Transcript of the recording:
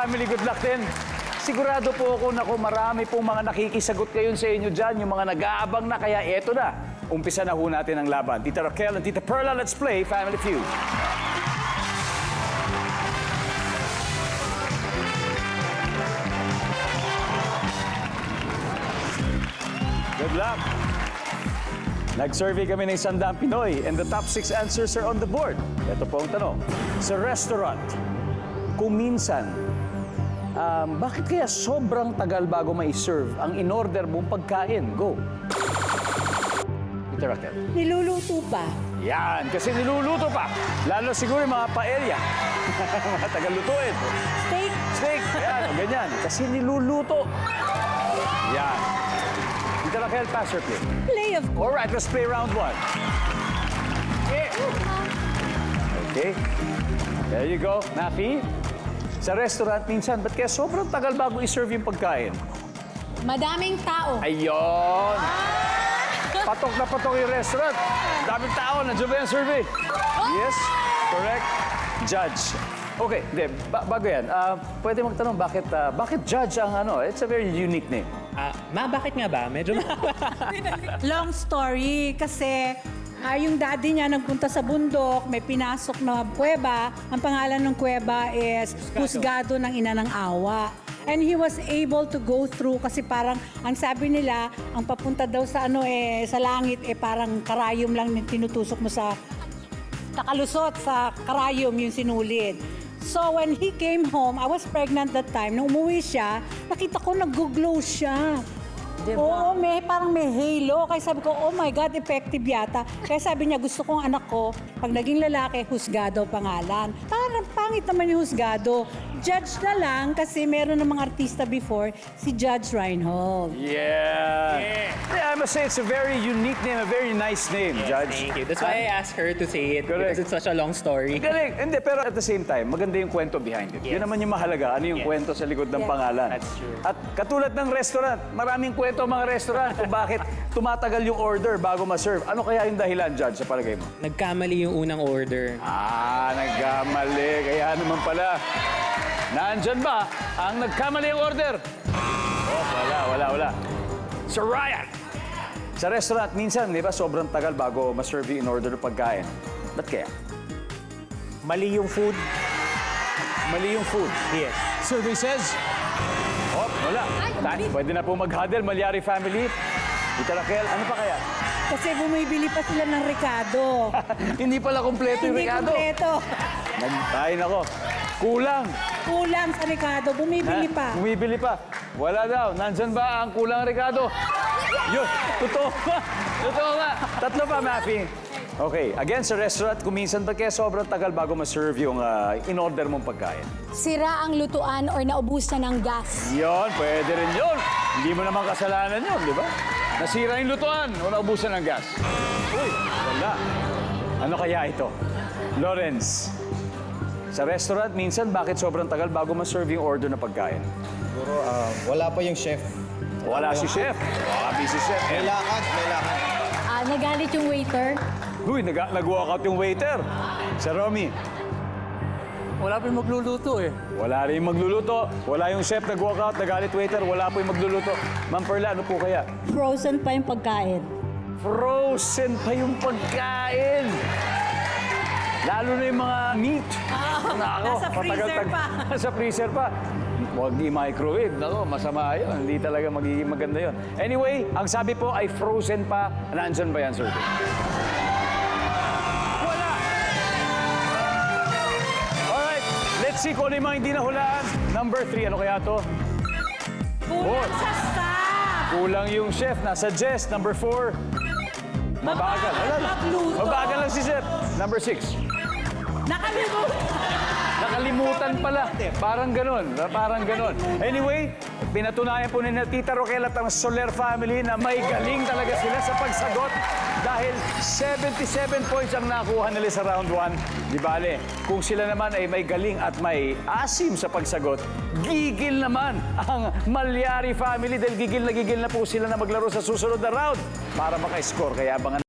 Family, good luck din. Sigurado po ako na kung marami pong mga nakikisagot ngayon sa inyo dyan, yung mga nag-aabang na, kaya eto na. Umpisa na ho natin ang laban. Tita Raquel and Tita Perla, let's play Family Feud. Good luck. Nag-survey kami ng 100 Pinoy and the top 6 answers are on the board. Ito po ang tanong. Sa restaurant, kung minsan, bakit kaya sobrang tagal bago ma-serve ang in-order mong pagkain? Go. Tita Raquel. Niluluto pa. Yan, kasi niluluto pa. Lalo siguro yung mga paella. Mga tagal-lutuin. Steak. Steak, yan, o ganyan. Kasi niluluto. Yan. Tita Raquel, pass or play? Play of All right, let's play round 1. Okay. There you go. Nafi, sa restaurant minsan, ba't kaya sobrang tagal bago i-serve yung pagkain? madaming tao. Ayun! Patok na patok yung restaurant. Daming tao, nandiyan ba yung survey? Yes, correct. Judge. Okay, hindi, bago yan. Pwede magtanong, bakit judge ang ano? It's a very unique name. Bakit nga ba? Medyo Long story kasi yung daddy niya nagpunta sa bundok, may pinasok na kuweba. Ang pangalan ng kuweba is Husgado ng Ina ng Awa. And he was able to go through kasi parang ang sabi nila, ang papunta daw sa sa langit parang karayom lang tinutusok mo sa nakalusot sa karayom yung sinulid. So when he came home, I was pregnant that time. Nung umuwi siya, nakita ko nag-glow siya. Diba? Oo, parang may halo. Kaya sabi ko, oh my God, effective yata. Kaya sabi niya, gusto kong anak ko, pag naging lalaki, Husgado pangalan. Parang pangit naman yung Husgado. Judge na lang kasi meron ng mga artista before, si Judge Reinhold. Yeah. I must say, it's a very unique name, a very nice name, Judge. Thank you. That's why I asked her to say it Correct. because it's such a long story. Galing. Hindi, pero at the same time, maganda yung kwento behind it. Yes. Yun naman yung mahalaga. Ano yung Yes. kwento sa likod ng Yes. pangalan. That's true. At katulad ng restaurant, maraming kwento ang mga restaurant kung bakit tumatagal yung order bago ma-serve. Ano kaya yung dahilan, Judge, sa palagay mo? Nagkamali yung unang order. Nagkamali. Kaya naman pala. Nandyan ba ang nagkamali ang order? Oh, wala. Sir Ryan! Sa restaurant, minsan, di ba, sobrang tagal bago ma-serve yung in-order ng pagkain. Ba't kaya? Mali yung food. Mali yung food. Yes. Survey says, Oh, wala. Pwede na po mag-huddle, Malyari family. Tita Raquel, ano pa kaya? Kasi bumibili pa sila ng Ricardo. Hindi pala kompleto yung Hindi Ricardo. kumpleto. Ay, nako. Kulang. Kulang sa Ricardo, bumibili pa. Bumibili pa. Wala daw. Nandyan ba ang kulang Ricardo? Yun. Totoo nga. Totoo nga. Tatlo pa, Mafi. Okay. Again, sa restaurant, kung minsan ba kaya sobrang tagal bago ma-serve yung in-order mong pagkain? Sira ang lutuan or naubusan ng gas. Yon, pwede rin yun. Hindi mo naman kasalanan yun, di ba? Nasira yung lutuan o naubusan ng gas. Uy, wala. Ano kaya ito? Lawrence, sa restaurant, minsan bakit sobrang tagal bago ma-serve yung order na pagkain? Siguro, wala pa yung chef. Wala si chef. Wala si chef. May lakad. Nagalit yung waiter. Uy, nag-walkout yung waiter. Sa Romy, wala pa yung magluluto eh. wala rin yung magluluto. Wala yung chef nag-walkout, nagalit waiter. Wala po yung magluluto. Ma'am Perla, ano po kaya? Frozen pa yung pagkain. Frozen pa yung pagkain. Lalo na yung mga meat. Nako, nasa freezer pa. Nasa freezer pa. Huwag i-microwave. Nako, masama yun. Hindi talaga magiging maganda yun. Anyway, ang sabi po ay frozen pa. Nandyan ba yan, sir? Wala! Alright, let's see kung ano yung mga hindi nahulaan. Number 3, ano kaya to? Kulang sa staff. Kulang yung chef. Nasa Jess. Number 4. Mabagal. Wala lang. Magluto. Mabagal lang si chef. Number 6. Nakalimutan pala. Parang ganun. Anyway, pinatunayan po ni Tita Raquel at ang Soler family na may galing talaga sila sa pagsagot dahil 77 points ang nakuha nila sa round 1. Di bale, kung sila naman ay may galing at may asim sa pagsagot, gigil naman ang Malyari family dahil gigil na po sila na maglaro sa susunod na round para maka-score. Kaya abangan